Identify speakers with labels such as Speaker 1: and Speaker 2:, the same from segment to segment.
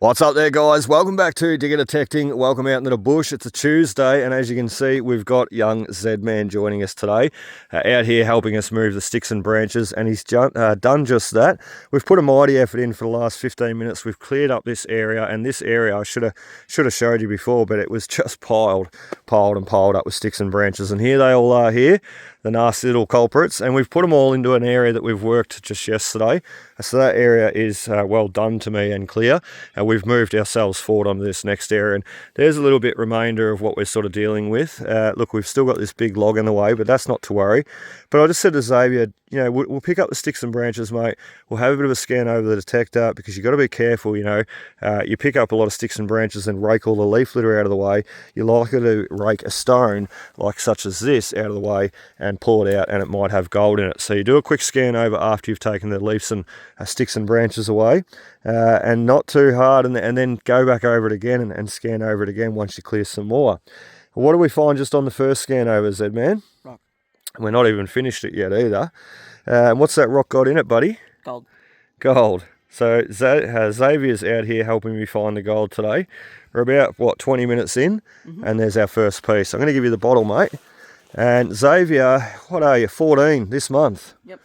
Speaker 1: What's up there, guys? Welcome back to Digger Detecting. Welcome out into the bush. It's a Tuesday, and as you can see, we've got young Z-Man joining us today, out here helping us move the sticks and branches, and he's done just that. We've put a mighty effort in for the last 15 minutes. We've cleared up this area, and this area I should have showed you before, but it was just piled up with sticks and branches, and here they all are here, the nasty little culprits, and we've put them all into an area that we've worked just yesterday. So that area is well done to me and clear, and we've moved ourselves forward onto this next area, and there's a little bit remainder of what we're sort of dealing with. Look, we've still got this big log in the way, but that's not to worry. But I just said to Xavier, you know, we'll pick up the sticks and branches, mate. We'll have a bit of a scan over the detector, because you've got to be careful, you know. You pick up a lot of sticks and branches and rake all the leaf litter out of the way, you're likely to rake a stone like such as this out of the way and pull it out, and it might have gold in it. So you do a quick scan over after you've taken the leaves and sticks and branches away, and not too hard, and then go back over it again and scan over it again once you clear some more. What do we find just on the first scan over, Z-Man?
Speaker 2: Rock.
Speaker 1: We're not even finished it yet either. What's that rock got in it, buddy?
Speaker 2: Gold.
Speaker 1: Gold. So Xavier's out here helping me find the gold today. We're about, what, 20 minutes in, and there's our first piece. I'm going to give you the bottle, mate. And Xavier, what are you, 14 this month?
Speaker 2: Yep.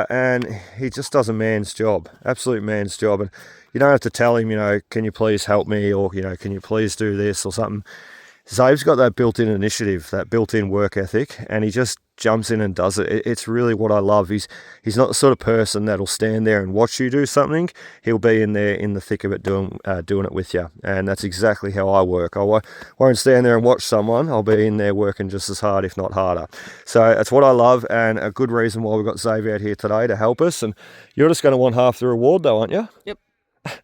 Speaker 1: And he just does a man's job, absolute man's job. And you don't have to tell him, you know, can you please help me, or, you know, can you please do this or something. Zave's got that built-in initiative, that built-in work ethic, and he just jumps in and does it. It's really what I love. He's not the sort of person that'll stand there and watch you do something. He'll be in there in the thick of it doing it with you, and that's exactly how I work. I won't stand there and watch someone. I'll be in there working just as hard, if not harder. So that's what I love, and a good reason why we've got Xavier out here today to help us. And you're just going to want half the reward though, aren't you?
Speaker 2: Yep.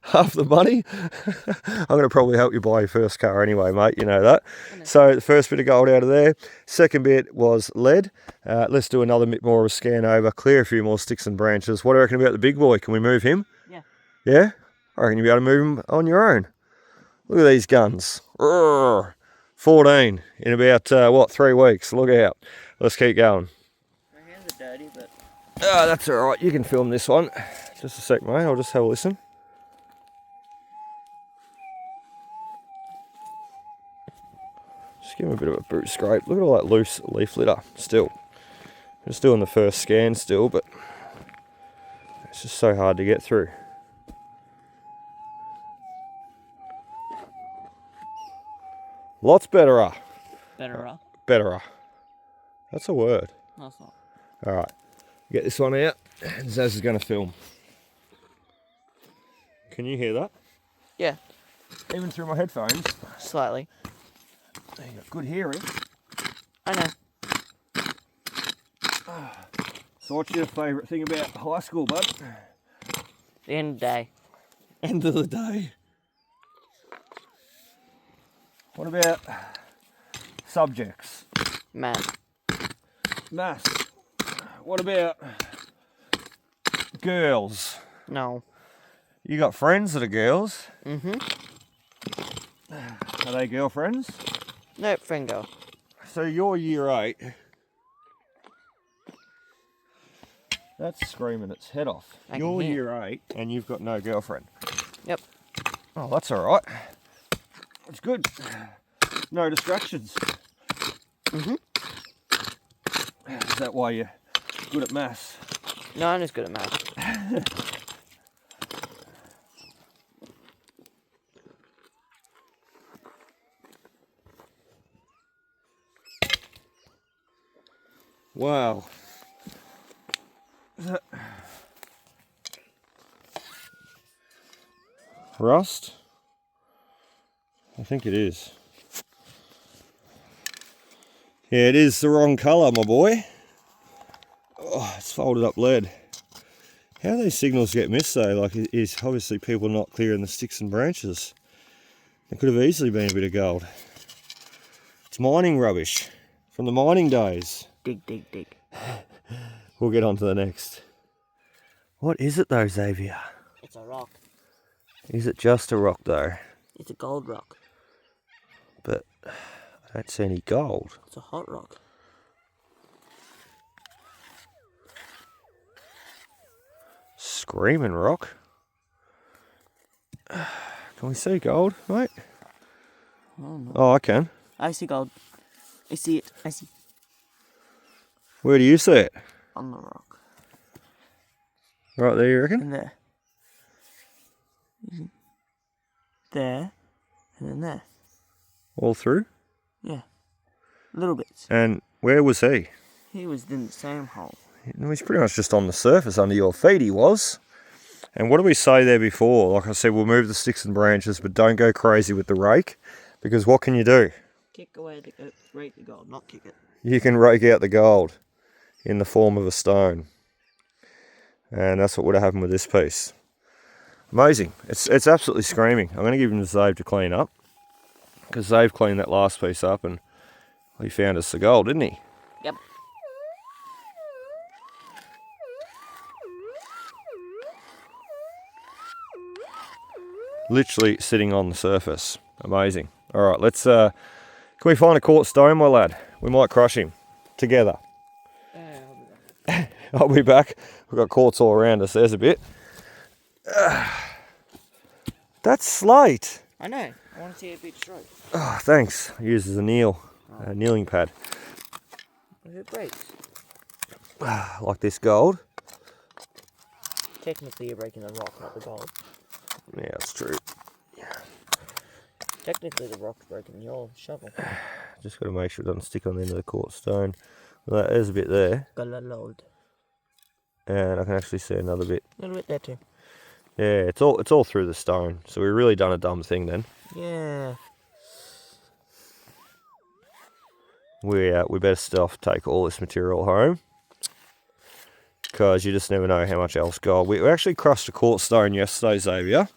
Speaker 1: Half the money? I'm going to probably help you buy your first car anyway, mate, you know that. So the first bit of gold out of there. Second bit was lead. Let's do another bit more of a scan over, clear a few more sticks and branches. What do you reckon about the big boy? Can we move him?
Speaker 2: Yeah.
Speaker 1: Yeah? I reckon you'll be able to move him on your own. Look at these guns. 14 in about, 3 weeks. Look out. Let's keep going.
Speaker 2: My hands are dirty, but...
Speaker 1: Oh, that's all right. You can film this one. Just a sec, mate. I'll just have a listen. Just give him a bit of a boot scrape. Look at all that loose leaf litter still. Just doing the first scan still, but it's just so hard to get through. Lots betterer.
Speaker 2: Better.
Speaker 1: Betterer. That's a word.
Speaker 2: No, it's not.
Speaker 1: All right. Get this one out, and Zaz is going to film. Can you hear that?
Speaker 2: Yeah,
Speaker 1: Even through my headphones.
Speaker 2: slightly.
Speaker 1: You got good hearing.
Speaker 2: I know.
Speaker 1: So what's your favourite thing about high school, bud?
Speaker 2: The end of the day.
Speaker 1: End of the day. What about subjects?
Speaker 2: Math.
Speaker 1: Maths. What about girls?
Speaker 2: No.
Speaker 1: You got friends that are girls?
Speaker 2: Mm-hmm.
Speaker 1: Are they girlfriends?
Speaker 2: Nope, friend girl.
Speaker 1: So you're year 8. That's screaming its head off.
Speaker 2: I can
Speaker 1: You're
Speaker 2: hear.
Speaker 1: year 8 and you've got no girlfriend.
Speaker 2: Yep.
Speaker 1: Oh, that's all right. That's good. No distractions.
Speaker 2: Mm-hmm.
Speaker 1: Is that why you're good at maths?
Speaker 2: No, I'm just good at math.
Speaker 1: Wow. Is that rust? I think it is. Yeah, it is the wrong colour, my boy. Oh, it's folded up lead. How do these signals get missed though? Like, is obviously people not clearing the sticks and branches. It could have easily been a bit of gold. It's mining rubbish from the mining days.
Speaker 2: Dig, dig, dig.
Speaker 1: We'll get on to the next. What is it though, Xavier?
Speaker 2: It's a rock.
Speaker 1: Is it just a rock though?
Speaker 2: It's a gold rock.
Speaker 1: But I don't see any gold.
Speaker 2: It's a hot rock.
Speaker 1: Screaming rock. Can we see gold, mate?
Speaker 2: Oh, no.
Speaker 1: Oh, I can.
Speaker 2: I see gold. I see it. I see.
Speaker 1: Where do you see it?
Speaker 2: On the rock.
Speaker 1: Right there, you reckon?
Speaker 2: And there. There. And then there.
Speaker 1: All through?
Speaker 2: Yeah. Little bits.
Speaker 1: And where was he?
Speaker 2: He was in the same hole.
Speaker 1: He's pretty much just on the surface under your feet, he was. And what did we say there before? Like I said, we'll move the sticks and branches, but don't go crazy with the rake, because what can you do?
Speaker 2: Kick away the rake the gold, not kick it.
Speaker 1: You can rake out the gold in the form of a stone. And that's what would have happened with this piece. Amazing. It's absolutely screaming. I'm going to give him to Zave to clean up, because Zave cleaned that last piece up and he found us the gold, didn't he?
Speaker 2: Yep.
Speaker 1: Literally sitting on the surface. Amazing. All right, let's. Can we find a quartz stone, my lad? We might crush him together. I'll be back. We've got quartz all around us. There's a bit. That's slate.
Speaker 2: I know. I want to see a bit straight.
Speaker 1: Oh, thanks. I use it as a kneeling pad.
Speaker 2: If it breaks.
Speaker 1: Like this gold.
Speaker 2: Technically, you're breaking the rock, not the gold.
Speaker 1: Yeah, that's true.
Speaker 2: Technically, the rock's broken your shovel.
Speaker 1: Just got to make sure it doesn't stick on the end of the quartz stone. Well, there's a bit there.
Speaker 2: Got a load.
Speaker 1: And I can actually see another bit.
Speaker 2: A little bit there too.
Speaker 1: Yeah, it's all through the stone. So we've really done a dumb thing then.
Speaker 2: Yeah.
Speaker 1: We better take all this material home, because you just never know how much else gold. We actually crushed a quartz stone yesterday, Xavier.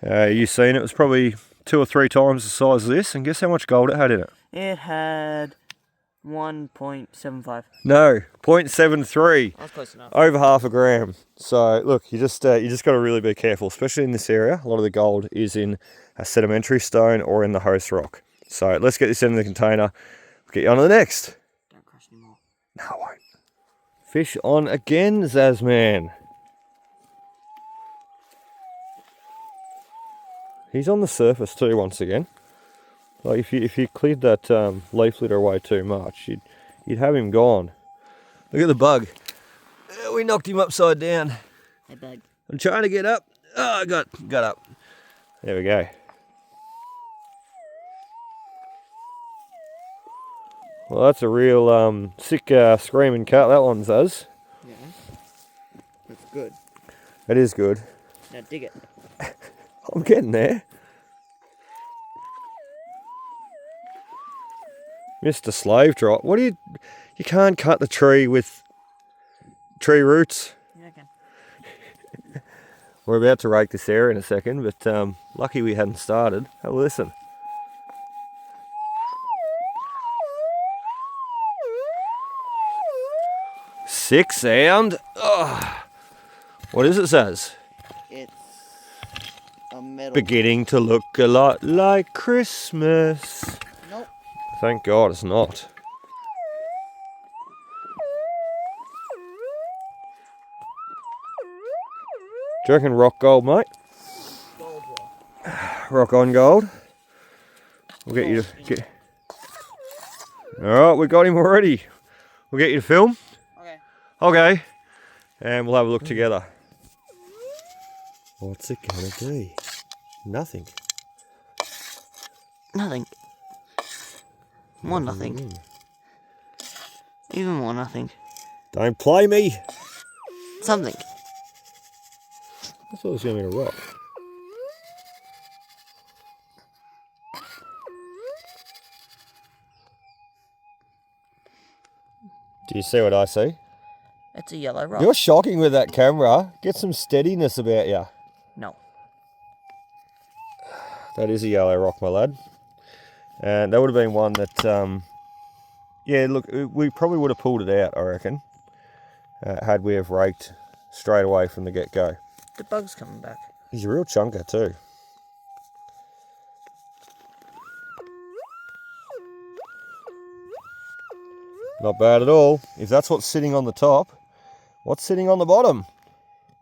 Speaker 1: You seen it? It was probably 2 or 3 times the size of this, and guess how much gold it had in it?
Speaker 2: It had 1.75.
Speaker 1: No, 0.73.
Speaker 2: I was close enough.
Speaker 1: Over half a gram. So look, you just got to really be careful, especially in this area. A lot of the gold is in a sedimentary stone or in the host rock. So let's get this in the container. We'll get you on to the next.
Speaker 2: Don't crush anymore.
Speaker 1: No, I won't. Fish on again, Zazman. He's on the surface too once again. Like if you cleared that leaf litter away too much, you'd have him gone. Look at the bug. We knocked him upside down.
Speaker 2: Hey, bug.
Speaker 1: I'm trying to get up. Oh, I got up. There we go. Well, that's a real sick screaming cat, that one, Zaz.
Speaker 2: Yeah. That's good.
Speaker 1: It is good.
Speaker 2: Now dig it.
Speaker 1: I'm getting there. Mr. Slave Drop. What do you can't cut the tree with tree roots.
Speaker 2: Yeah, I can.
Speaker 1: We're about to rake this area in a second, but lucky we hadn't started. Have a listen. Sick sound. Oh. What is it, Zaz?
Speaker 2: It's a metal.
Speaker 1: Beginning to look a lot like Christmas.
Speaker 2: Nope.
Speaker 1: Thank God it's not. Do you reckon rock gold, mate?
Speaker 2: Gold rock.
Speaker 1: Rock on gold. We'll get you to get. Alright, we got him already. We'll get you to film.
Speaker 2: Okay.
Speaker 1: Okay. And we'll have a look together. What's it gonna be? Nothing.
Speaker 2: Nothing. More nothing. Even more nothing.
Speaker 1: Don't play me.
Speaker 2: Something.
Speaker 1: I thought it was gonna be a rock. Do you see what I see?
Speaker 2: It's a yellow rock.
Speaker 1: You're shocking with that camera. Get some steadiness about you.
Speaker 2: No.
Speaker 1: That is a yellow rock, my lad. And that would have been one that, yeah, look, we probably would have pulled it out, I reckon, had we have raked straight away from the get-go.
Speaker 2: The bug's coming back.
Speaker 1: He's a real chunker too. Not bad at all. If that's what's sitting on the top, what's sitting on the bottom?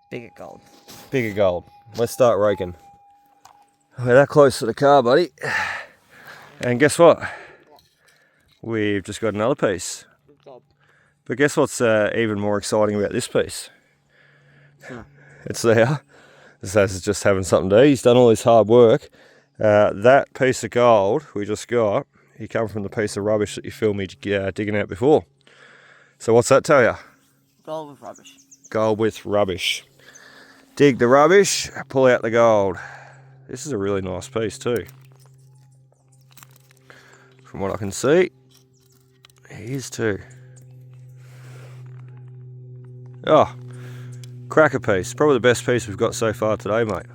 Speaker 2: Bigger gold.
Speaker 1: Bigger gold. Let's start raking. We're that close to the car, buddy. And guess what? We've just got another piece. But guess what's even more exciting about this piece? It's there. Zaz is just having something to eat. He's done all his hard work. That piece of gold we just got, he come from the piece of rubbish that you filmed me digging out before. So what's that tell you?
Speaker 2: Gold with rubbish.
Speaker 1: Gold with rubbish. Dig the rubbish, pull out the gold. This is a really nice piece too. From what I can see, he is too. Oh, cracker piece. Probably the best piece we've got so far today, mate.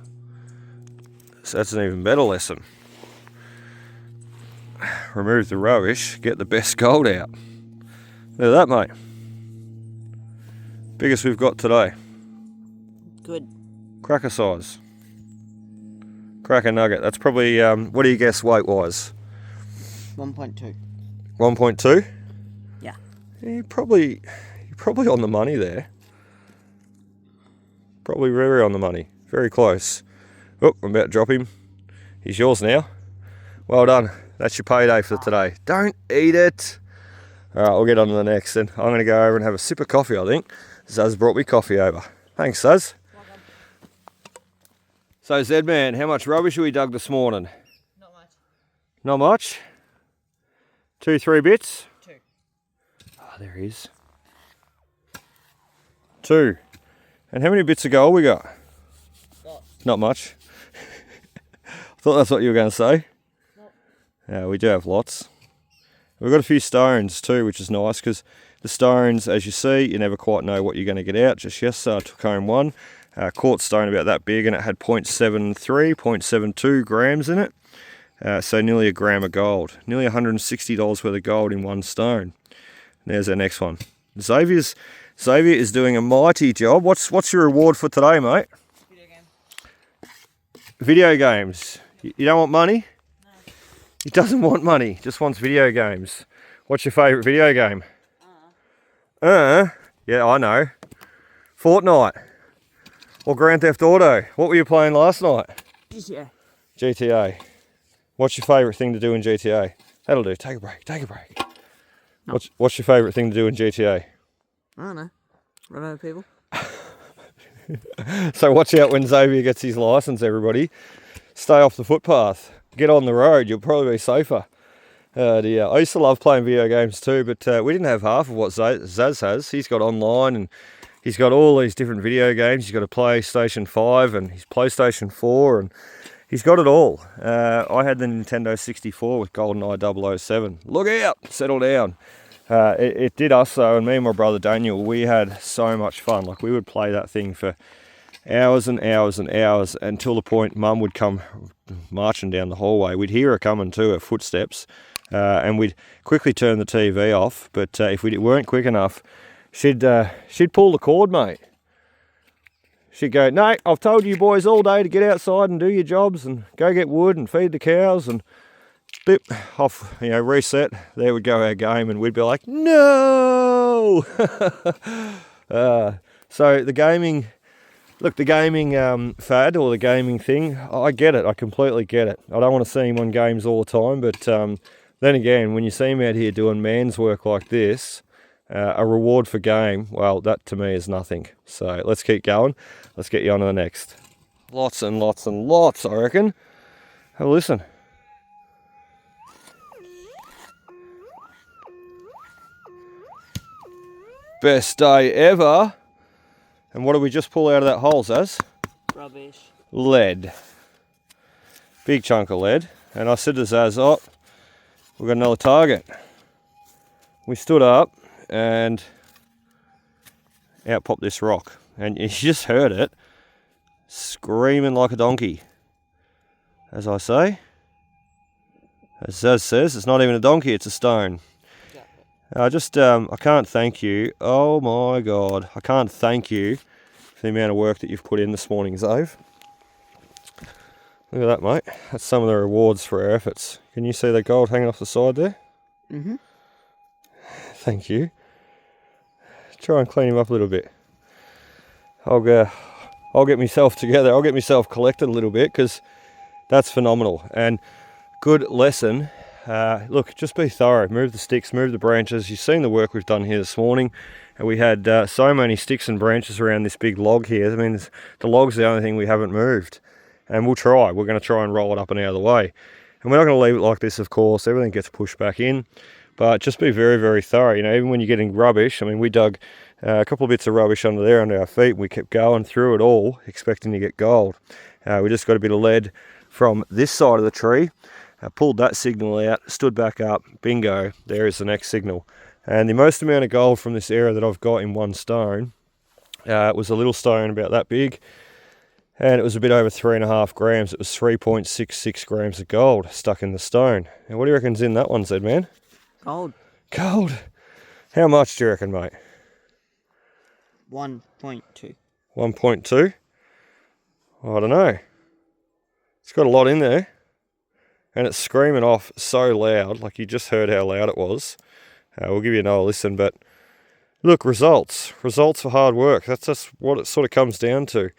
Speaker 1: So that's an even better lesson. Remove the rubbish, get the best gold out. Look at that, mate. Biggest we've got today.
Speaker 2: Good.
Speaker 1: Cracker size. Cracker nugget. That's probably, what do you guess weight-wise?
Speaker 2: 1.2.
Speaker 1: 1.2?
Speaker 2: Yeah.
Speaker 1: You're probably on the money there. Probably very on the money. Very close. Oh, I'm about to drop him. He's yours now. Well done. That's your payday for today. Don't eat it. All right, we'll get on to the next then. I'm going to go over and have a sip of coffee, I think. Zaz brought me coffee over. Thanks, Zaz. So, Z-Man, how much rubbish have we dug this morning?
Speaker 2: Not much.
Speaker 1: Not much? 2, 3 bits?
Speaker 2: 2.
Speaker 1: Oh, there he is. 2. And how many bits of gold we got?
Speaker 2: Lots.
Speaker 1: Not much. I thought that's what you were going to say.
Speaker 2: Nope.
Speaker 1: Yeah, we do have lots. We've got a few stones too, which is nice because the stones, as you see, you never quite know what you're going to get out. Just yesterday I took home one quartz stone about that big and it had 0.73, 0.72 grams in it. So nearly a gram of gold. Nearly $160 worth of gold in one stone. There's our next one. Xavier is doing a mighty job. What's your reward for today, mate?
Speaker 2: Video game.
Speaker 1: Video games. You don't want money?
Speaker 2: No.
Speaker 1: He doesn't want money, just wants video games. What's your favourite video game? Yeah, I know. Fortnite. Or Grand Theft Auto. What were you playing last night?
Speaker 2: GTA.
Speaker 1: GTA. What's your favourite thing to do in GTA? That'll do. Take a break. Take a break.
Speaker 2: No.
Speaker 1: What's your favourite thing to do in GTA?
Speaker 2: I don't know. Run over people.
Speaker 1: So watch out when Xavier gets his licence, everybody. Stay off the footpath. Get on the road. You'll probably be safer. I used to love playing video games too, but we didn't have half of what Zaz has. He's got online and he's got all these different video games. He's got a PlayStation 5 and his PlayStation 4 and he's got it all. I had the Nintendo 64 with GoldenEye 007. Look out! Settle down. It did us though, and me and my brother Daniel, we had so much fun. Like we would play that thing for hours and hours and hours until the point Mum would come marching down the hallway. We'd hear her coming too, her footsteps, and we'd quickly turn the TV off. But if we weren't quick enough, she'd pull the cord, mate. She'd go, "No, I've told you boys all day to get outside and do your jobs and go get wood and feed the cows," and blip, off, reset. There would go our game, and we'd be like, "No!" So the gaming fad or the gaming thing, I get it. I completely get it. I don't want to see him on games all the time, but then again, when you see him out here doing man's work like this, a reward for game, well, that to me is nothing. So let's keep going. Let's get you on to the next. Lots and lots and lots, I reckon. Have a listen. Best day ever. And what did we just pull out of that hole, Zaz?
Speaker 2: Rubbish.
Speaker 1: Lead. Big chunk of lead. And I said to Zaz, "Oh, we've got another target." We stood up and out popped this rock. And you just heard it screaming like a donkey. As I say, as Zaz says, it's not even a donkey, it's a stone. I can't thank you. Oh my God. I can't thank you for the amount of work that you've put in this morning, Zave. Look at that, mate. That's some of the rewards for our efforts. Can you see the gold hanging off the side there?
Speaker 2: Mm-hmm.
Speaker 1: Thank you. Try and clean him up a little bit. I'll get myself together. I'll get myself collected a little bit because That's phenomenal. And good lesson. Look, just be thorough. Move the sticks, move the branches. You've seen the work we've done here this morning. And we had so many sticks and branches around this big log here. I mean, the log's the only thing we haven't moved. And we'll try. We're going to try and roll it up and out of the way. And we're not going to leave it like this, of course. Everything gets pushed back in. But just be very, very thorough. You know, even when you're getting rubbish. I mean, we dug a couple of bits of rubbish under there under our feet. And we kept going through it all, expecting to get gold. We just got a bit of lead from this side of the tree. Pulled that signal out, stood back up, bingo, there is the next signal. And the most amount of gold from this area that I've got in one stone was a little stone about that big, and it was a bit over 3.5 grams. It was 3.66 grams of gold stuck in the stone. Now what do you reckon's in that one, Zed man?
Speaker 2: Gold.
Speaker 1: Gold? How much do you reckon, mate?
Speaker 2: 1.2.
Speaker 1: 1.2? I don't know. It's got a lot in there. And it's screaming off so loud, like you just heard how loud it was. We'll give you another listen, but look, results for hard work. That's just what it sort of comes down to.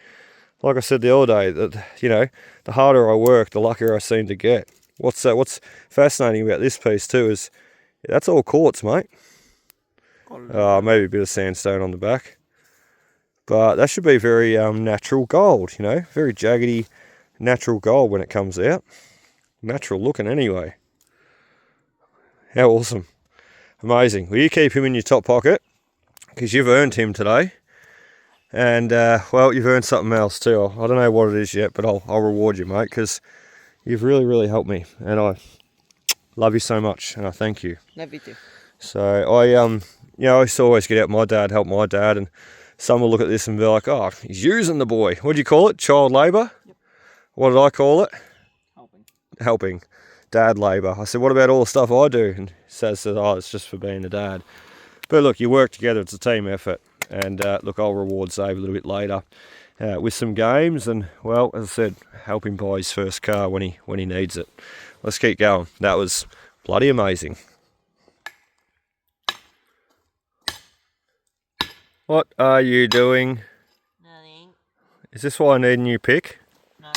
Speaker 1: Like I said the other day, that you know, the harder I work, the luckier I seem to get. What's fascinating about this piece too is that's all quartz, mate. Maybe a bit of sandstone on the back, but that should be very natural gold. You know, very jaggedy, natural gold when it comes out. Natural looking anyway. How awesome. Amazing. Well, you keep him in your top pocket because you've earned him today. And, well, you've earned something else too. I don't know what it is yet, but I'll reward you, mate, because you've really, really helped me. And I love you so much, and I thank you.
Speaker 2: Love you too.
Speaker 1: So I, you know, I used to always get out my dad, help my dad, and some will look at this and be like, oh, he's using the boy. What do you call it? Child labour? Yep. What did I call it? Helping. Dad labour. I said, what about all the stuff I do? And he says, oh, it's just for being a dad. But look, you work together, it's a team effort. And look, I'll reward Zave a little bit later with some games. And well, as I said, help him buy his first car when he needs it. Let's keep going. That was bloody amazing. What are you doing?
Speaker 2: Nothing.
Speaker 1: Is this why I need a new pick?
Speaker 2: No.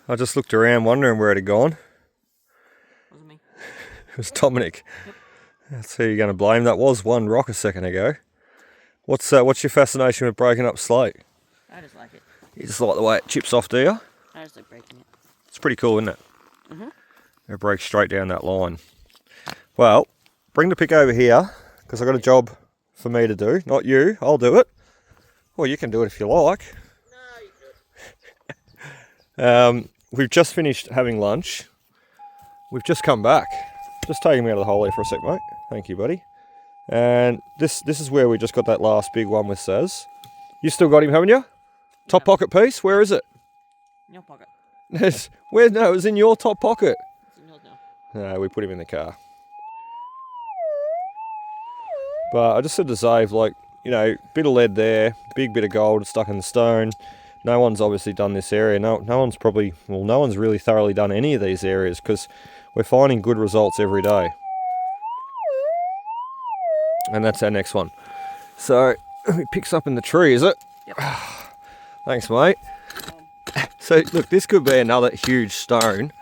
Speaker 1: I just looked around wondering where it had gone.
Speaker 2: Wasn't me.
Speaker 1: It was Dominic.
Speaker 2: Yep.
Speaker 1: That's who you're going to blame. That was one rock a second ago. What's your fascination with breaking up slate?
Speaker 2: I just like it.
Speaker 1: You just like the way it chips off, do you?
Speaker 2: I just like breaking it.
Speaker 1: It's pretty cool, isn't it?
Speaker 2: Mm-hmm.
Speaker 1: It breaks straight down that line. Well, bring the pick over here, because I've got a job for me to do. Not you, I'll do it. Well, you can do it if you like.
Speaker 2: No, you do it.
Speaker 1: We've just finished having lunch. We've just come back. Just taking me out of the hole here for a sec, mate. Thank you, buddy. And this is where we just got that last big one with Saz. You still got him, haven't you? Top pocket piece? Where is it?
Speaker 2: In your pocket.
Speaker 1: Where? No, it was in your top pocket.
Speaker 2: It's in yours now.
Speaker 1: No, we put him in the car. But I just said to Zave, like, you know, bit of lead there, big bit of gold stuck in the stone. No one's obviously done this area. No one's really thoroughly done any of these areas because we're finding good results every day. And that's our next one. So, it picks up in the tree, is it?
Speaker 2: Yep.
Speaker 1: Thanks, mate. So, look, this could be another huge stone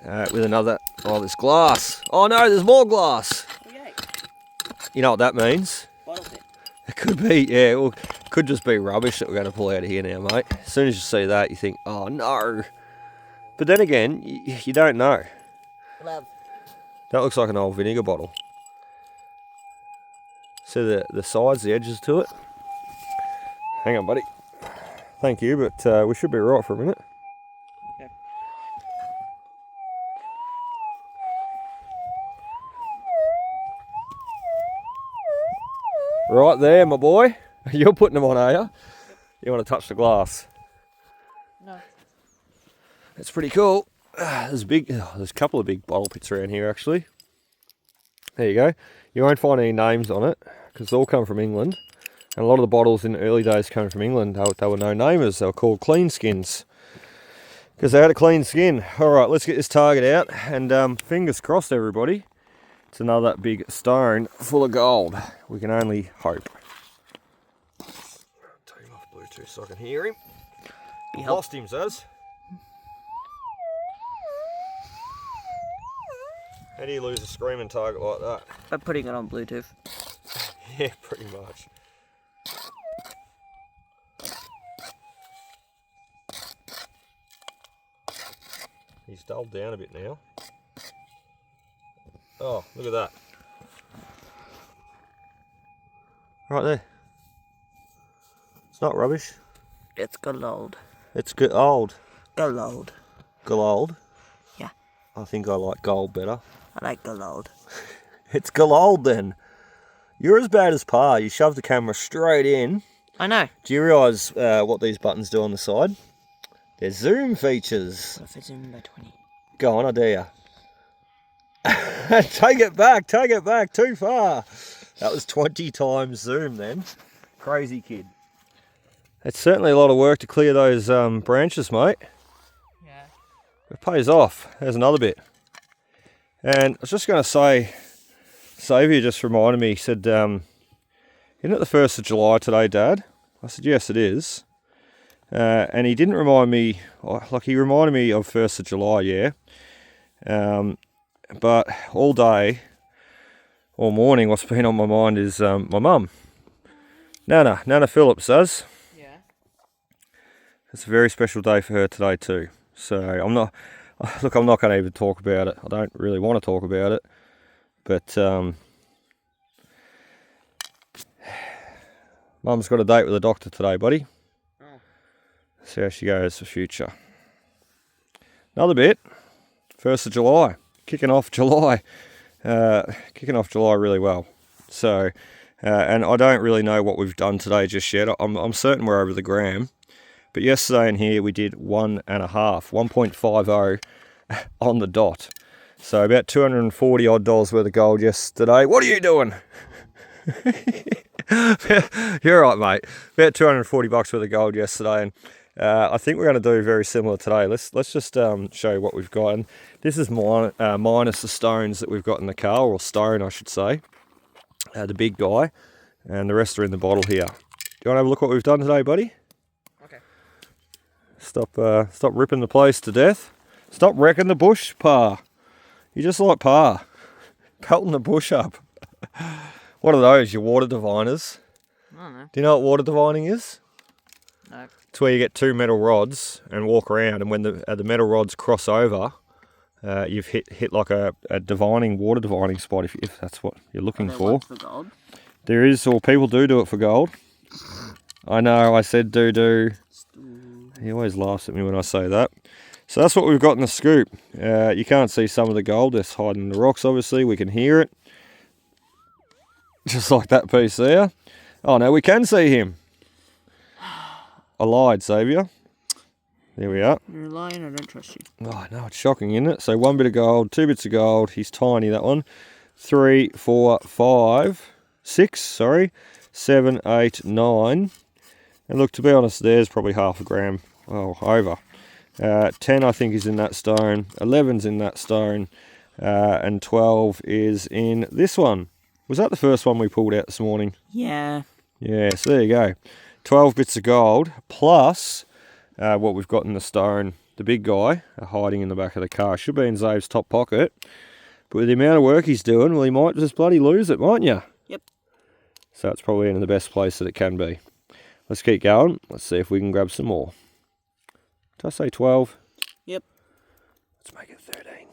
Speaker 1: with another... Oh, there's glass. Oh, no, there's more glass.
Speaker 2: Okay.
Speaker 1: You know what that means?
Speaker 2: Bottle pit.
Speaker 1: It could be, yeah, well, it could just be rubbish that we're going to pull out of here now, mate. As soon as you see that, you think, oh, no. But then again, you don't know.
Speaker 2: Love.
Speaker 1: That looks like an old vinegar bottle. See the sides, the edges to it? Hang on, buddy. Thank you, but we should be right for a minute.
Speaker 2: Okay.
Speaker 1: Right there, my boy. You're putting them on, are you? Yep. You want to touch the glass?
Speaker 2: No.
Speaker 1: It's pretty cool. There's a couple of big bottle pits around here, actually. There you go. You won't find any names on it because they all come from England. And a lot of the bottles in the early days came from England. They were no-namers. They were called clean skins because they had a clean skin. All right, let's get this target out. And fingers crossed, everybody. It's another big stone full of gold. We can only hope. Take him off Bluetooth so I can hear him. Lost him, Zaz. How do you lose a screaming target like that?
Speaker 2: By putting it on Bluetooth.
Speaker 1: Yeah, pretty much. He's dulled down a bit now. Oh, look at that. Right there. It's not rubbish.
Speaker 2: It's gold.
Speaker 1: It's good old.
Speaker 2: Gold.
Speaker 1: Gold.
Speaker 2: Yeah.
Speaker 1: I think I like gold better.
Speaker 2: I like gold.
Speaker 1: It's gold then. You're as bad as Pa. You shoved the camera straight in.
Speaker 2: I know.
Speaker 1: Do you realise what these buttons do on the side? They're zoom features.
Speaker 2: What if it's in by 20?
Speaker 1: Go on, I dare ya. Take it back, too far. That was 20 times zoom then. Crazy kid. It's certainly a lot of work to clear those branches, mate.
Speaker 2: Yeah.
Speaker 1: It pays off. There's another bit. And I was just going to say, Xavier just reminded me, he said, isn't it the 1st of July today, Dad? I said, yes, it is. And he didn't remind me, like he reminded me of 1st of July, yeah. But all day, all morning, what's been on my mind is my mum. Nana Phillips does.
Speaker 2: Yeah.
Speaker 1: It's a very special day for her today too. So I'm not going to even talk about it. I don't really want to talk about it. But Mum's got a date with the doctor today, buddy.
Speaker 2: Oh.
Speaker 1: See how she goes for future. Another bit. 1st of July. Kicking off July really well. So, and I don't really know what we've done today just yet. I'm certain we're over the gram. But yesterday in here we did 1.50 on the dot. So about 240 odd dollars worth of gold yesterday. What are you doing? You're right, mate. About 240 bucks worth of gold yesterday, and I think we're going to do very similar today. Let's just show you what we've got. And this is minus the stones that we've got in the car, or stone, I should say. The big guy, and the rest are in the bottle here. Do you want to have a look what we've done today, buddy?
Speaker 2: Okay.
Speaker 1: Stop ripping the place to death. Stop wrecking the bush, Pa. You're just like Pa, pelting the bush up. What are those, your water diviners?
Speaker 2: I don't know.
Speaker 1: Do you know what water divining is?
Speaker 2: No.
Speaker 1: It's where you get two metal rods and walk around, and when the metal rods cross over, you've hit like a water divining spot, if that's what you're looking for.
Speaker 2: For gold?
Speaker 1: There is, or people do it for gold. I know, I said do. He always laughs at me when I say that. So that's what we've got in the scoop. You can't see some of the gold, it's hiding in the rocks obviously, we can hear it. Just like that piece there. Oh no, we can see him. I lied, Xavier. There we are.
Speaker 2: You're lying, I don't trust you.
Speaker 1: Oh no, it's shocking, isn't it? So 1 bit of gold, 2 bits of gold. He's tiny, that one. 3, 4, 5, 6, 7, 8, 9. And look, to be honest, there's probably half a gram. Oh, over. 10 I think is in that stone. 11's in that stone. And 12 is in this one. Was that the first one we pulled out this morning?
Speaker 2: Yeah.
Speaker 1: Yeah, so there you go. 12 bits of gold, plus what we've got in the stone. The big guy hiding in the back of the car. Should be in Zave's top pocket. But with the amount of work he's doing, well, he might just bloody lose it, mightn't you?
Speaker 2: Yep.
Speaker 1: So it's probably in the best place that it can be. Let's keep going. Let's see if we can grab some more. Did I say 12?
Speaker 2: Yep.
Speaker 1: Let's make it 13.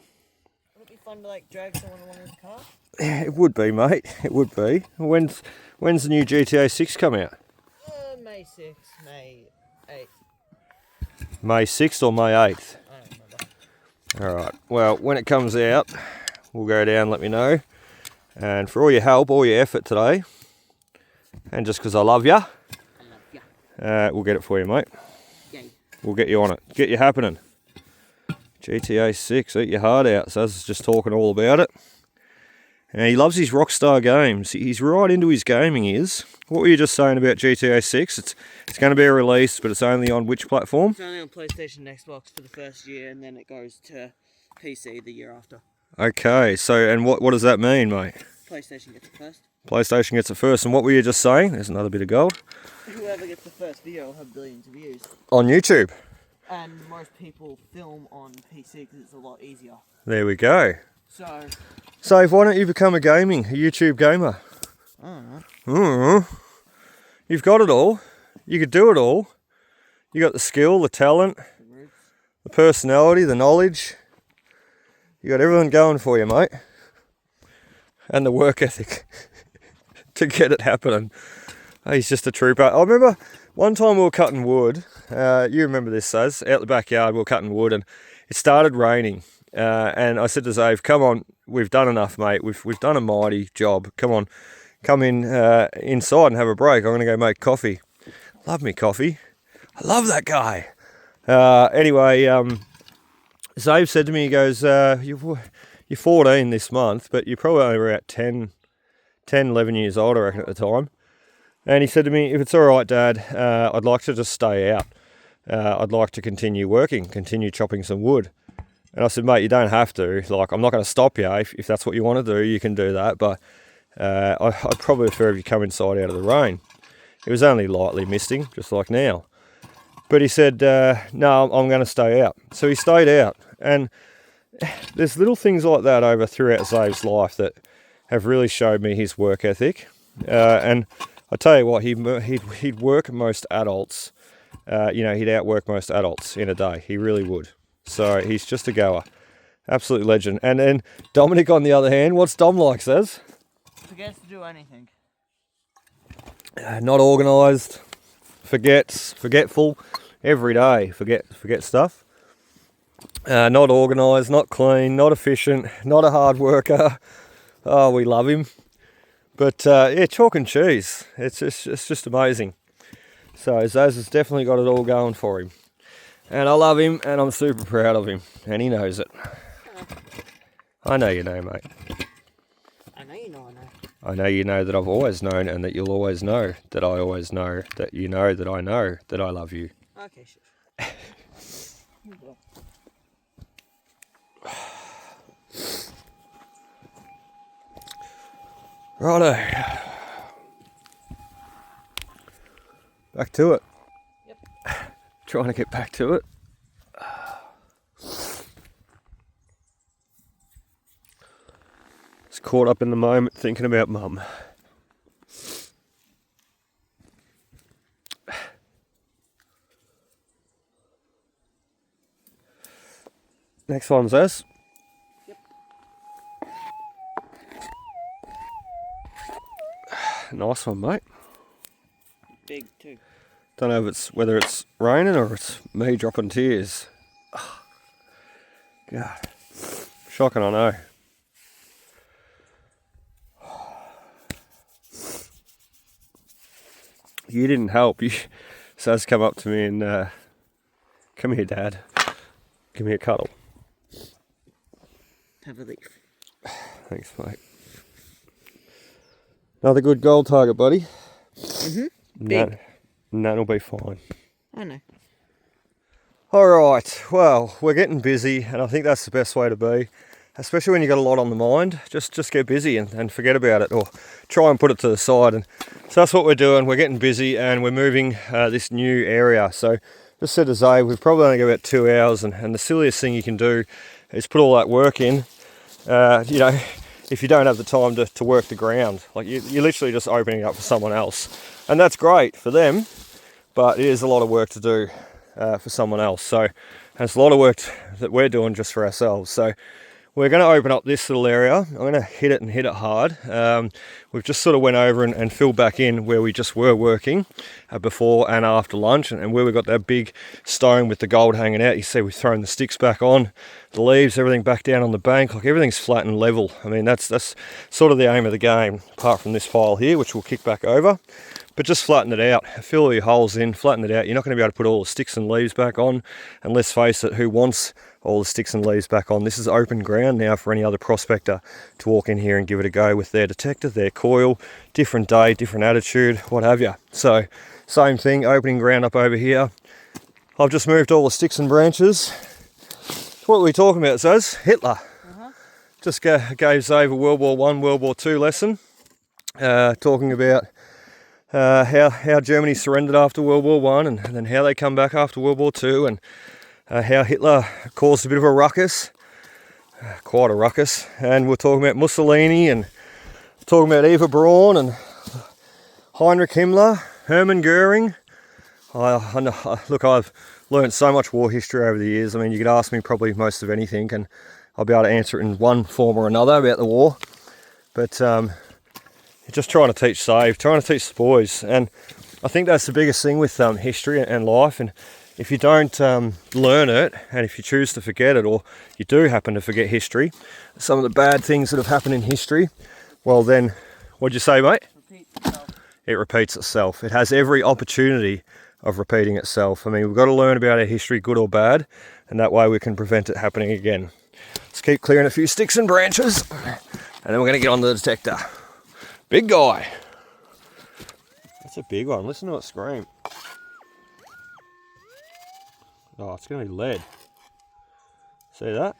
Speaker 2: Would it be fun to like drag someone along with the car?
Speaker 1: Yeah, it would be, mate. It would be. When's the new GTA 6 come out?
Speaker 2: May 6th, May 8th.
Speaker 1: May 6th or May 8th?
Speaker 2: I don't remember.
Speaker 1: Alright, well, when it comes out, we'll go down, let me know. And for all your help, all your effort today, and just because I love ya, we'll get it for you, mate.
Speaker 2: Yay.
Speaker 1: We'll get you on it. Get you happening. GTA 6, eat your heart out. So Saz is just talking all about it. And he loves his Rockstar games. He's right into his gaming, he is. What were you just saying about GTA 6? It's going to be released, but it's only on which platform?
Speaker 2: It's only on PlayStation and Xbox for the first year, and then it goes to PC the year after.
Speaker 1: Okay, so, and what does that mean, mate?
Speaker 2: PlayStation gets it first.
Speaker 1: PlayStation gets it first. And what were you just saying? There's another bit of gold.
Speaker 2: Whoever gets the first video will have billions of views.
Speaker 1: On YouTube.
Speaker 2: And most people film on PC because it's a lot easier.
Speaker 1: There we go.
Speaker 2: So,
Speaker 1: why don't you become a YouTube gamer?
Speaker 2: I don't know.
Speaker 1: You've got it all. You could do it all. You got the skill, the talent, the personality, the knowledge. You got everything going for you, mate. And the work ethic to get it happening. He's just a trooper. I remember one time we were cutting wood. You remember this, Saz? Out the backyard, we were cutting wood, and it started raining. And I said to Zave, "Come on, we've done enough, mate. We've done a mighty job. Come on, come in inside and have a break. I'm going to go make coffee." Love me coffee. I love that guy. Anyway, Zave said to me, he goes, "You're 14 this month, but you're probably only about 10, 11 years old, I reckon, at the time." And he said to me, "If it's all right, Dad, I'd like to just stay out. I'd like to continue working, continue chopping some wood." And I said, "Mate, you don't have to. Like, I'm not going to stop you. If that's what you want to do, you can do that. But I'd probably prefer if you come inside out of the rain." It was only lightly misting, just like now. But he said, "No, I'm going to stay out." So he stayed out. And there's little things like that throughout Zave's life that have really showed me his work ethic. And I tell you what, he'd work most adults. He'd outwork most adults in a day. He really would. So he's just a goer. Absolute legend. And then Dominic, on the other hand, what's Dom like, Says?
Speaker 2: Forgets to do anything.
Speaker 1: Not organised. Forgetful. Every day. Forget stuff. Not organised, not clean, not efficient, not a hard worker. Oh, we love him. But chalk and cheese. It's just amazing. So Zaz has definitely got it all going for him. And I love him, and I'm super proud of him. And he knows it. I know you know, mate.
Speaker 2: I know you know, I know.
Speaker 1: I know you know that I've always known, and that you'll always know that I always know that you know that I love you.
Speaker 2: Okay, sure.
Speaker 1: Righto. Back to it.
Speaker 2: Yep.
Speaker 1: Trying to get back to it. Just caught up in the moment thinking about Mum. Next one's us.
Speaker 2: Yep.
Speaker 1: Nice one, mate.
Speaker 2: Big too.
Speaker 1: Don't know whether it's raining or it's me dropping tears. God, shocking, I know. You didn't help. Saz come up to me and come here, Dad. Give me a cuddle.
Speaker 2: Have a leaf.
Speaker 1: Thanks, mate. Another good goal target, buddy.
Speaker 2: Big.
Speaker 1: That'll be fine.
Speaker 2: I know.
Speaker 1: Alright, well, we're getting busy, and I think that's the best way to be. Especially when you've got a lot on the mind. Just get busy and forget about it, or try and put it to the side. And so that's what we're doing. We're getting busy, and we're moving this new area. So just said to Zay, we've probably only got about 2 hours, and the silliest thing you can do is put all that work in. If you don't have the time to work the ground, like you're literally just opening it up for someone else. And that's great for them, but it is a lot of work to do for someone else. So it's a lot of work that we're doing just for ourselves. So we're going to open up this little area. I'm going to hit it hard. We've just sort of went over and filled back in where we just were working before and after lunch, and where we got that big stone with the gold hanging out. You see we've thrown the sticks back on, the leaves, everything back down on the bank. Like, everything's flat and level. I mean, that's sort of the aim of the game, apart from this pile here, which we'll kick back over. But just flatten it out, fill all your holes in, flatten it out. You're not going to be able to put all the sticks and leaves back on, and let's face it, who wants all the sticks and leaves back on? This is open ground now for any other prospector to walk in here and give it a go with their detector, their coil, different day, different attitude, what have you. So same thing, opening ground up over here. I've just moved all the sticks and branches. What were we talking about, Zaz? Hitler. Just gave Zave a World War I, World War II lesson, talking about how Germany surrendered after World War I, and then how they come back after World War II, and how Hitler caused a bit of a ruckus. quite a ruckus. And we're talking about Mussolini and talking about Eva Braun and Heinrich Himmler, Hermann Goering. Look, I've learned so much war history over the years. I mean, you could ask me probably most of anything and I'll be able to answer it in one form or another about the war. But just trying to teach save, trying to teach the boys. And I think that's the biggest thing with history and life. And if you don't learn it, and if you choose to forget it, or you do happen to forget history, some of the bad things that have happened in history, well then, what'd you say, mate? It repeats itself. It has every opportunity of repeating itself. I mean, we've got to learn about our history, good or bad, and that way we can prevent it happening again. Let's keep clearing a few sticks and branches, and then we're going to get on the detector. Big guy. That's a big one. Listen to it scream. Oh, it's going to be lead. See that?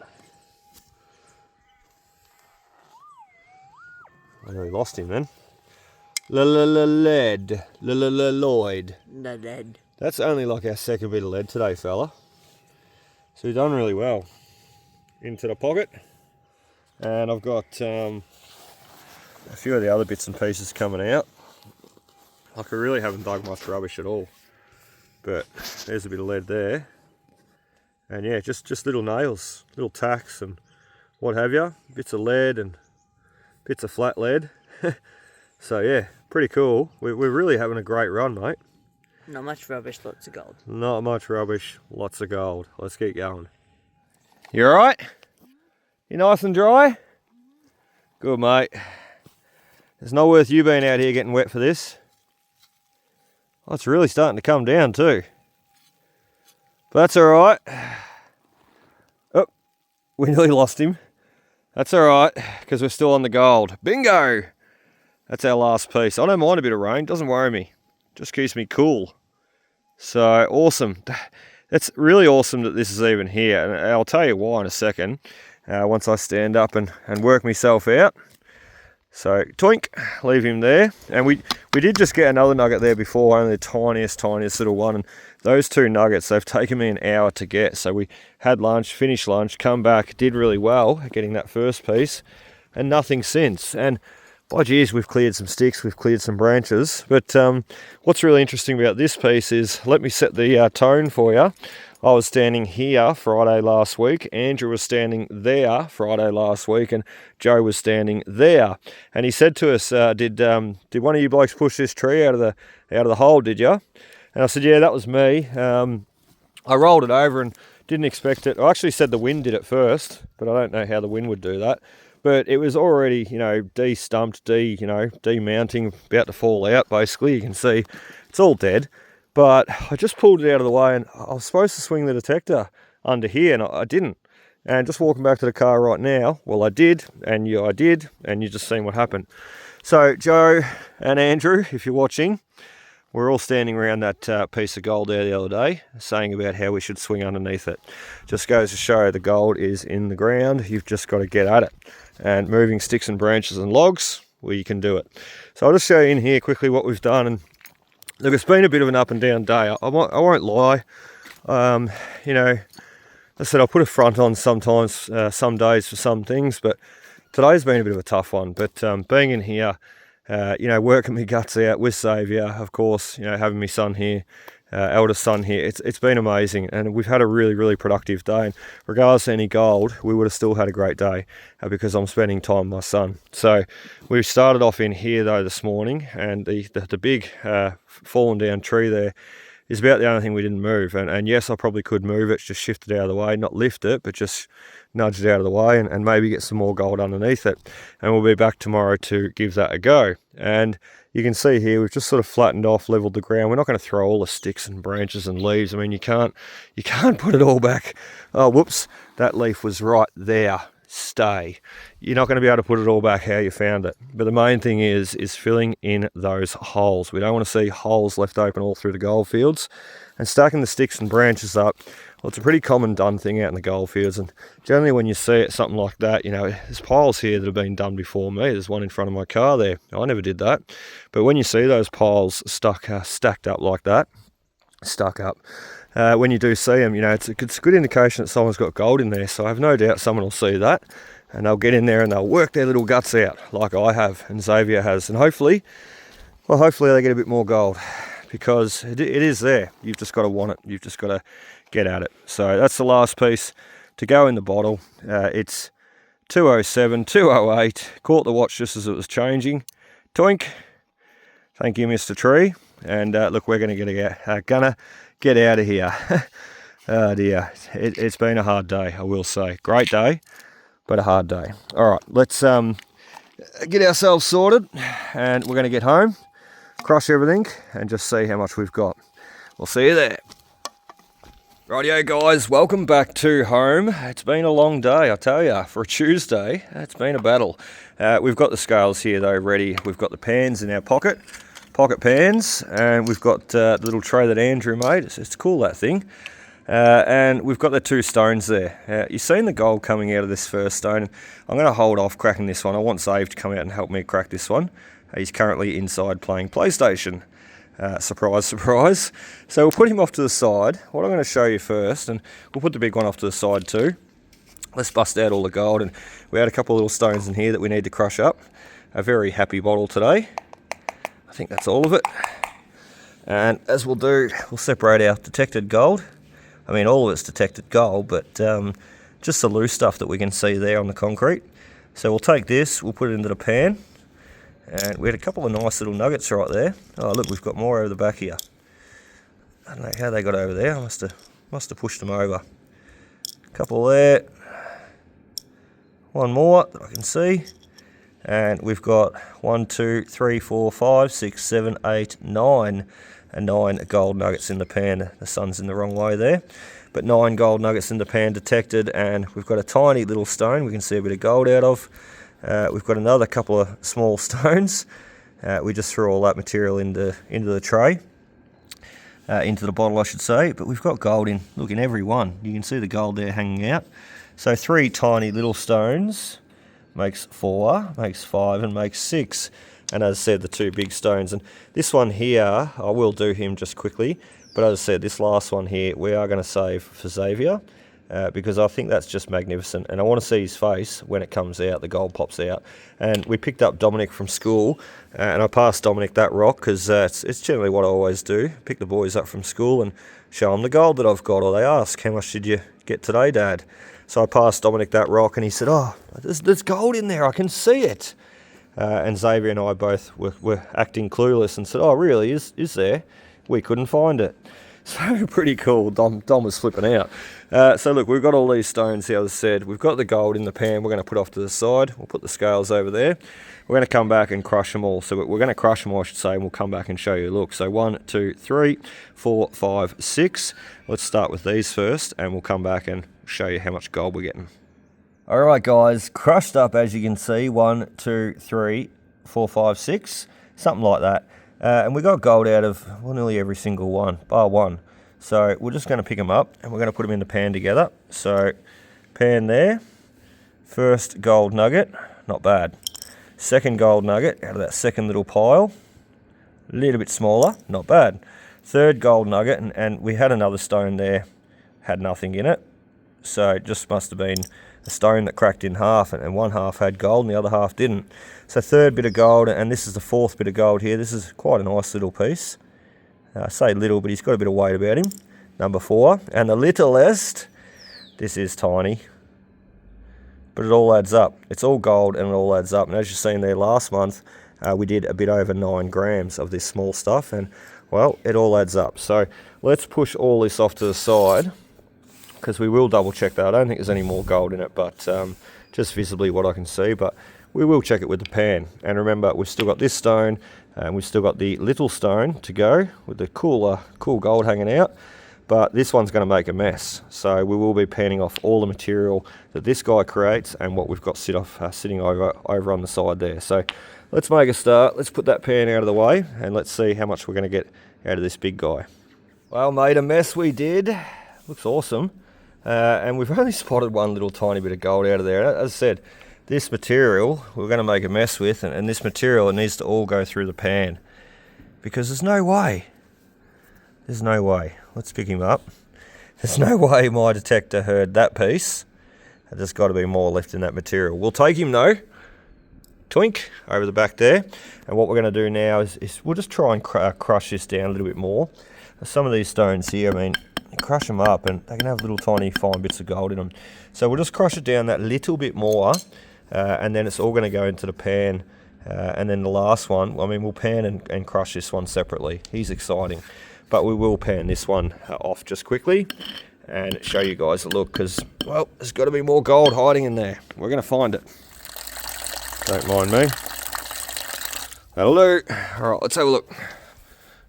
Speaker 1: I really lost him then. Lead. Lloyd.
Speaker 2: Lead.
Speaker 1: That's only like our second bit of lead today, fella. So we've done really well. Into the pocket. And I've got a few of the other bits and pieces coming out. Like I really haven't dug much rubbish at all. But there's a bit of lead there. And yeah, just little nails, little tacks and what have you. Bits of lead and bits of flat lead. So yeah, pretty cool. We're really having a great run, mate.
Speaker 2: Not much rubbish, lots of gold.
Speaker 1: Not much rubbish, lots of gold. Let's keep going. You alright? You nice and dry? Good, mate. It's not worth you being out here getting wet for this. Oh, it's really starting to come down too. But that's alright. Oh, we nearly lost him. That's alright, because we're still on the gold. Bingo! That's our last piece. I don't mind a bit of rain, doesn't worry me. Just keeps me cool. So, awesome. It's really awesome that this is even here, and I'll tell you why in a second, once I stand up and work myself out. So, toink, leave him there. And we did just get another nugget there before, only the tiniest little one. And those two nuggets, they've taken me an hour to get. So we had lunch, finished lunch, come back, did really well at getting that first piece, and nothing since. And by geez, we've cleared some sticks, we've cleared some branches. But what's really interesting about this piece is, let me set the tone for you. I was standing here Friday last week, Andrew was standing there Friday last week, and Joe was standing there. And he said to us, did one of you blokes push this tree out of the hole, did you? And I said, yeah, that was me. I rolled it over and didn't expect it. I actually said the wind did it first, but I don't know how the wind would do that. But it was already, de-stumped, de-mounting, about to fall out, basically. You can see it's all dead. But I just pulled it out of the way, and I was supposed to swing the detector under here, and I didn't. And just walking back to the car right now, well, I did, and you just seen what happened. So Joe and Andrew, if you're watching, we're all standing around that piece of gold there the other day, saying about how we should swing underneath it. Just goes to show the gold is in the ground. You've just got to get at it. And moving sticks and branches and logs, well, you can do it. So I'll just show you in here quickly what we've done. And look, it's been a bit of an up and down day. I won't lie. I said I'll put a front on sometimes, some days for some things, but today's been a bit of a tough one. But being in here, working my guts out with Saviour, of course, having my son here, eldest son here, it's been amazing, and we've had a really, really productive day. And regardless of any gold, we would have still had a great day because I'm spending time with my son. So we started off in here though this morning, and the big fallen down tree there is about the only thing we didn't move. And yes, I probably could move it, just shift it out of the way, not lift it, but just nudge it out of the way and maybe get some more gold underneath it. And we'll be back tomorrow to give that a go. And you can see here, we've just sort of flattened off, leveled the ground. We're not going to throw all the sticks and branches and leaves. I mean, you can't put it all back. Oh, whoops, that leaf was right there. Stay. You're not going to be able to put it all back how you found it. But the main thing is filling in those holes. We don't want to see holes left open all through the gold fields. And stacking the sticks and branches up, well, it's a pretty common done thing out in the gold fields. And generally when you see it, something like that, there's piles here that have been done before me. There's one in front of my car there. I never did that. But when you see those piles stacked up like that, when you do see them, you know, it's a good indication that someone's got gold in there. So I have no doubt someone will see that, and they'll get in there and they'll work their little guts out like I have and Xavier has, and hopefully they get a bit more gold, because it is there. You've just got to want it. You've just got to get at it. So that's the last piece to go in the bottle. It's 207, 208. Caught the watch just as it was changing. Toink. Thank you, Mr. Tree. And look, we're going to get out of here. Oh dear, it's been a hard day, I will say. Great day, but a hard day. All right, let's get ourselves sorted, and we're going to get home, crush everything, and just see how much we've got. We'll see you there. Rightio guys, welcome back to home. It's been a long day, I tell you. For a Tuesday, it's been a battle. We've got the scales here though ready. We've got the pans in our pocket pans, and we've got the little tray that Andrew made. It's cool, that thing. And we've got the 2 stones there. You've seen the gold coming out of this first stone. I'm going to hold off cracking this one. I want Zave to come out and help me crack this one. He's currently inside playing PlayStation. Surprise, surprise. So we'll put him off to the side. What I'm going to show you first, and we'll put the big one off to the side too. Let's bust out all the gold, and we had a couple of little stones in here that we need to crush up. A very happy bottle today. I think that's all of it. And as we'll do, we'll separate our detected gold. I mean, all of it's detected gold, but just the loose stuff that we can see there on the concrete. So we'll take this, we'll put it into the pan. And we had a couple of nice little nuggets right there. Oh look, we've got more over the back here. I don't know how they got over there. I must have pushed them over. A couple there. One more that I can see. And we've got 1, 2, 3, 4, 5, 6, 7, 8, 9. And 9 gold nuggets in the pan. The sun's in the wrong way there. But 9 gold nuggets in the pan detected, and we've got a tiny little stone we can see a bit of gold out of. We've got another couple of small stones. We just threw all that material into the tray. Into the bottle, I should say. But we've got gold in every one. You can see the gold there hanging out. So 3 tiny little stones makes 4, makes 5, and makes 6. And as I said, the 2 big stones. And this one here, I will do him just quickly. But as I said, this last one here, we are going to save for Xavier. Because I think that's just magnificent. And I want to see his face when it comes out, the gold pops out. And we picked up Dominic from school. And I passed Dominic that rock, because it's generally what I always do. Pick the boys up from school and show them the gold that I've got. Or they ask, how much did you get today, Dad? So I passed Dominic that rock, and he said, oh, there's gold in there, I can see it. And Xavier and I both were acting clueless and said, oh, really, is there? We couldn't find it. So pretty cool. Dom was flipping out. So look, we've got all these stones here, as I said. We've got the gold in the pan we're going to put off to the side. We'll put the scales over there. We're going to come back and crush them all. So we're going to crush them all, I should say, and we'll come back and show you. Look, so 1, 2, 3, 4, 5, 6. Let's start with these first, and we'll come back and show you how much gold we're getting. All right, guys, crushed up, as you can see. 1, 2, 3, 4, 5, 6, something like that. And we got gold out of, well, nearly every single one, bar one. So we're just going to pick them up, and we're going to put them in the pan together. So pan there. First gold nugget, not bad. Second gold nugget out of that second little pile. A little bit smaller, not bad. Third gold nugget, and we had another stone there, had nothing in it. So it just must have been a stone that cracked in half, and one half had gold and the other half didn't. So third bit of gold, and this is the 4th bit of gold here. This is quite a nice little piece. I say little, but he's got a bit of weight about him. Number 4, and the littlest, this is tiny, but it all adds up. It's all gold and it all adds up. And as you've seen there last month, we did a bit over 9 grams of this small stuff, and well, it all adds up. So let's push all this off to the side, because we will double check that. I don't think there's any more gold in it, but just visibly what I can see, but we will check it with the pan. And remember, we've still got this stone, and we've still got the little stone to go with the cool gold hanging out. But this one's going to make a mess. So we will be panning off all the material that this guy creates and what we've got sitting over on the side there. So let's make a start. Let's put that pan out of the way, and let's see how much we're going to get out of this big guy. Well, made a mess we did. Looks awesome. And we've only spotted one little tiny bit of gold out of there. As I said, this material we're going to make a mess with, and this material, it needs to all go through the pan, because there's no way. Let's pick him up. There's no way my detector heard that piece. There's got to be more left in that material. We'll take him though. Twink over the back there. And what we're going to do now is we'll just try and crush this down a little bit more. Some of these stones here, I mean, you crush them up and they can have little tiny fine bits of gold in them. So we'll just crush it down that little bit more, and then it's all going to go into the pan. And then the last one, I mean, we'll pan and crush this one separately. He's exciting. But we will pan this one off just quickly and show you guys a look, because, well, there's got to be more gold hiding in there. We're going to find it. Don't mind me. That'll do. All right, let's have a look.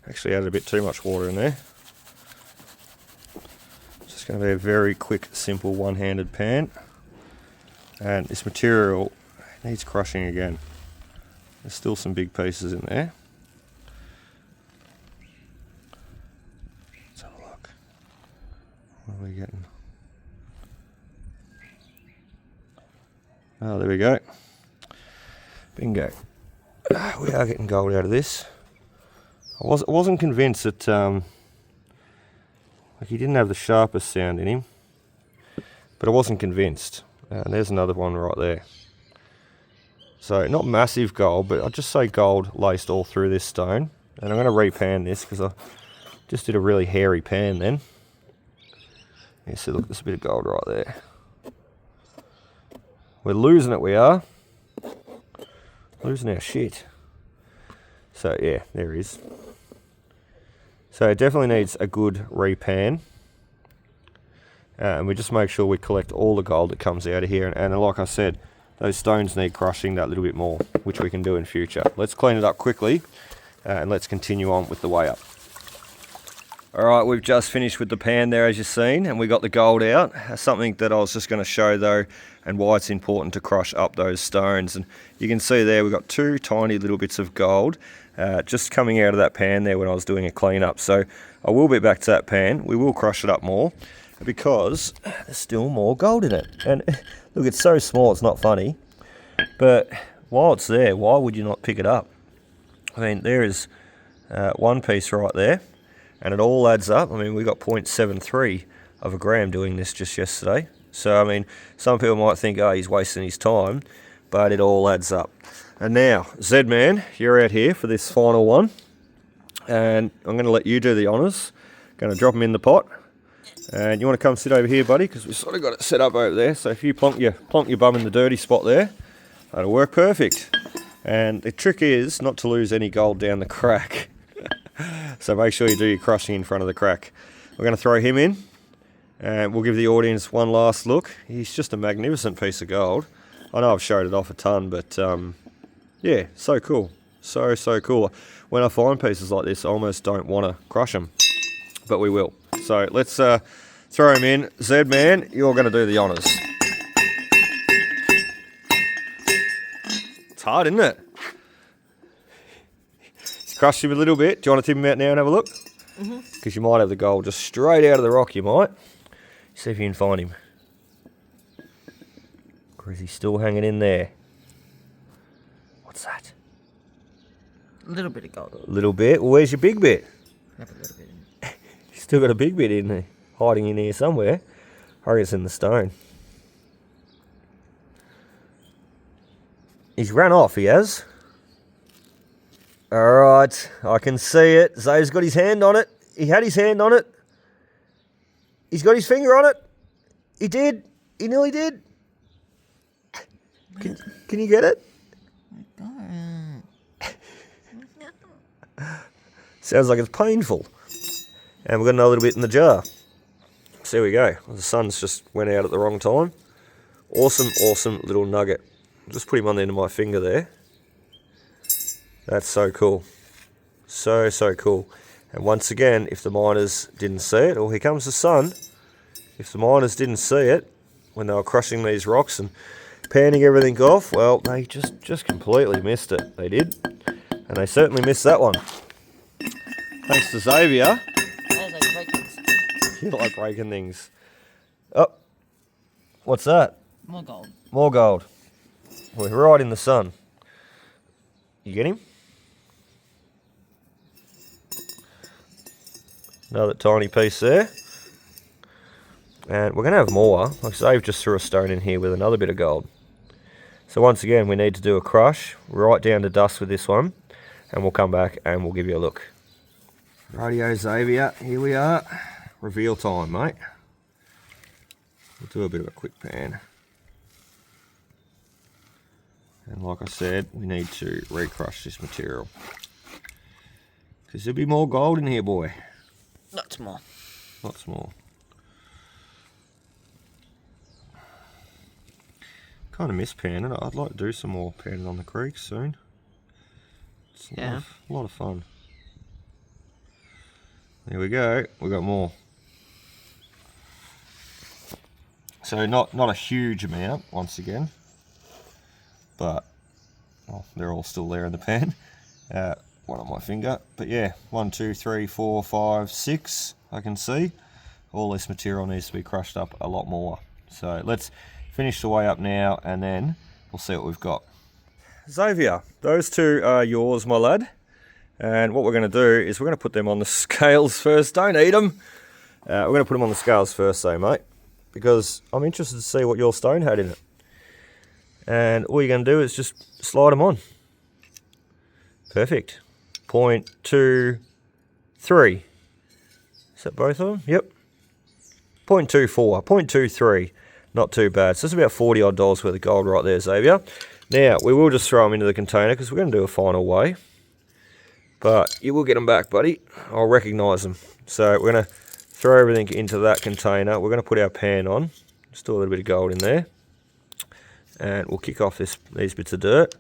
Speaker 1: Actually added a bit too much water in there. It's just going to be a very quick, simple one-handed pan. And this material needs crushing again. There's still some big pieces in there. Let's have a look. What are we getting? Oh, there we go. Bingo. We are getting gold out of this. I wasn't convinced that like he didn't have the sharpest sound in him, but I wasn't convinced. And there's another one right there. So not massive gold, but I'd just say gold laced all through this stone. And I'm going to repan this because I just did a really hairy pan then. You see, look, there's a bit of gold right there. We're losing it, we are. Losing our shit. So yeah, there it is. So it definitely needs a good repan. And we just make sure we collect all the gold that comes out of here. And like I said, those stones need crushing that little bit more, which we can do in future. Let's clean it up quickly and let's continue on with the weigh up. All right, we've just finished with the pan there, as you've seen, and we got the gold out. Something that I was just going to show though, and why it's important to crush up those stones. And you can see there we've got two tiny little bits of gold just coming out of that pan there when I was doing a clean up. So I will be back to that pan. We will crush it up more because there's still more gold in it. And look, it's so small it's not funny, but while it's there, why would you not pick it up? I mean, there is one piece right there, and it all adds up. I mean, we got 0.73 of a gram doing this just yesterday. So, I mean, some people might think, oh, he's wasting his time, but it all adds up. And now, Z-Man, you're out here for this final one, and I'm going to let you do the honours. Going to drop him in the pot. And you want to come sit over here, buddy, because we've sort of got it set up over there. So if you plonk your bum in the dirty spot there, that'll work perfect. And the trick is not to lose any gold down the crack. So make sure you do your crushing in front of the crack. We're going to throw him in, and we'll give the audience one last look. He's just a magnificent piece of gold. I know I've showed it off a ton, but yeah, so cool. So cool. When I find pieces like this, I almost don't want to crush them, but we will. So let's throw him in. Z-Man, you're going to do the honours. It's hard, isn't it? Crushed him a little bit. Do you want to tip him out now and have a look? Because you might have the gold just straight out of the rock, you might. See if you can find him. Or is he still hanging in there? What's that?
Speaker 2: A little bit of gold.
Speaker 1: A little bit? Well, where's your big bit?
Speaker 2: Have a little bit in it.
Speaker 1: He's still got a big bit in there, hiding in here somewhere. I reckon it's in the stone. He's run off, he has. Alright, I can see it. Zoe's got his hand on it. He had his hand on it. He's got his finger on it. He did. He nearly did. Can you get it? Sounds like it's painful. And we've got another little bit in the jar. So there we go. The sun's just went out at the wrong time. Awesome little nugget. Just put him on the end of my finger there. That's so cool. So cool. And once again, if the miners didn't see it, here comes the sun. If the miners didn't see it when they were crushing these rocks and panning everything off, well, they just completely missed it. They did. And they certainly missed that one. Thanks to Xavier. You like breaking things. Oh, what's that?
Speaker 2: More gold.
Speaker 1: More gold. We're right in the sun. You get him? Another tiny piece there. And we're going to have more. Like Zave just threw a stone in here with another bit of gold. So once again, we need to do a crush right down to dust with this one. And we'll come back and we'll give you a look. Rightio Xavier, here we are. Reveal time, mate. We'll do a bit of a quick pan. And like I said, we need to recrush this material. Because there'll be more gold in here, boy.
Speaker 2: Lots more.
Speaker 1: Lots more. Kind of miss panning. I'd like to do some more panning on the creek soon. It's a lot of fun. There we go. We got more. So not a huge amount once again, but they're all still there in the pan. One on my finger, but yeah, 1, 2, 3, 4, 5, 6. I can see all this material needs to be crushed up a lot more. So let's finish the way up now, and then we'll see what we've got. Xavier, those two are yours, my lad. And what we're going to do is we're going to put them on the scales first. Don't eat them. We're going to put them on the scales first, though, mate, because I'm interested to see what your stone had in it. And all you're going to do is just slide them on. Perfect. 0.23. Is that both of them? Yep. 0.24. 0.23. Not too bad. So that's about $40 odd worth of gold right there, Xavier. Now, we will just throw them into the container because we're going to do a final weigh. But you will get them back, buddy. I'll recognise them. So we're going to throw everything into that container. We're going to put our pan on. Just do a little bit of gold in there. And we'll kick off these bits of dirt.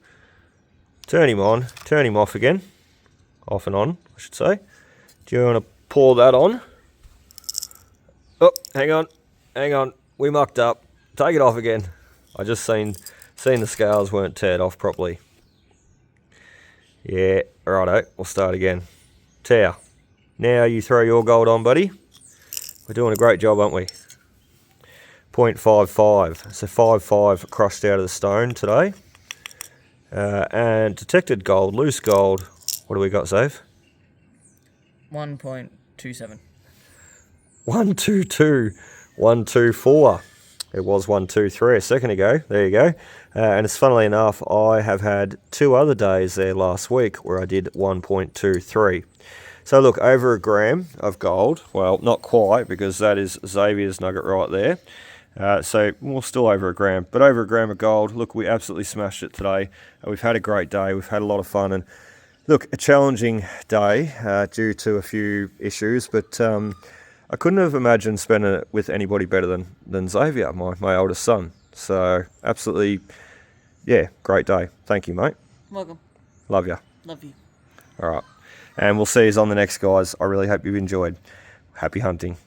Speaker 1: Turn him on. Turn him off again. Off and on, I should say. Do you want to pour that on? Oh, hang on. Hang on. We mucked up. Take it off again. I just seen the scales weren't teared off properly. Yeah, righto. We'll start again. Tear. Now you throw your gold on, buddy. We're doing a great job, aren't we? 0.55. So 5.5 crushed out of the stone today. And detected gold, loose gold. What do we got, Zave?
Speaker 2: 1.27.
Speaker 1: 122. 124. It was 123 a second ago. There you go. And it's funnily enough, I have had 2 other days there last week where I did 1.23. So look, over a gram of gold. Well, not quite, because that is Xavier's nugget right there. So we're still over a gram, but over a gram of gold. Look, we absolutely smashed it today. We've had a great day. We've had a lot of fun, and look, a challenging day due to a few issues, but I couldn't have imagined spending it with anybody better than Xavier, my oldest son. So absolutely, yeah, great day. Thank you, mate.
Speaker 2: Welcome.
Speaker 1: Love you.
Speaker 2: Love you.
Speaker 1: All right. And we'll see you on the next, guys. I really hope you've enjoyed. Happy hunting.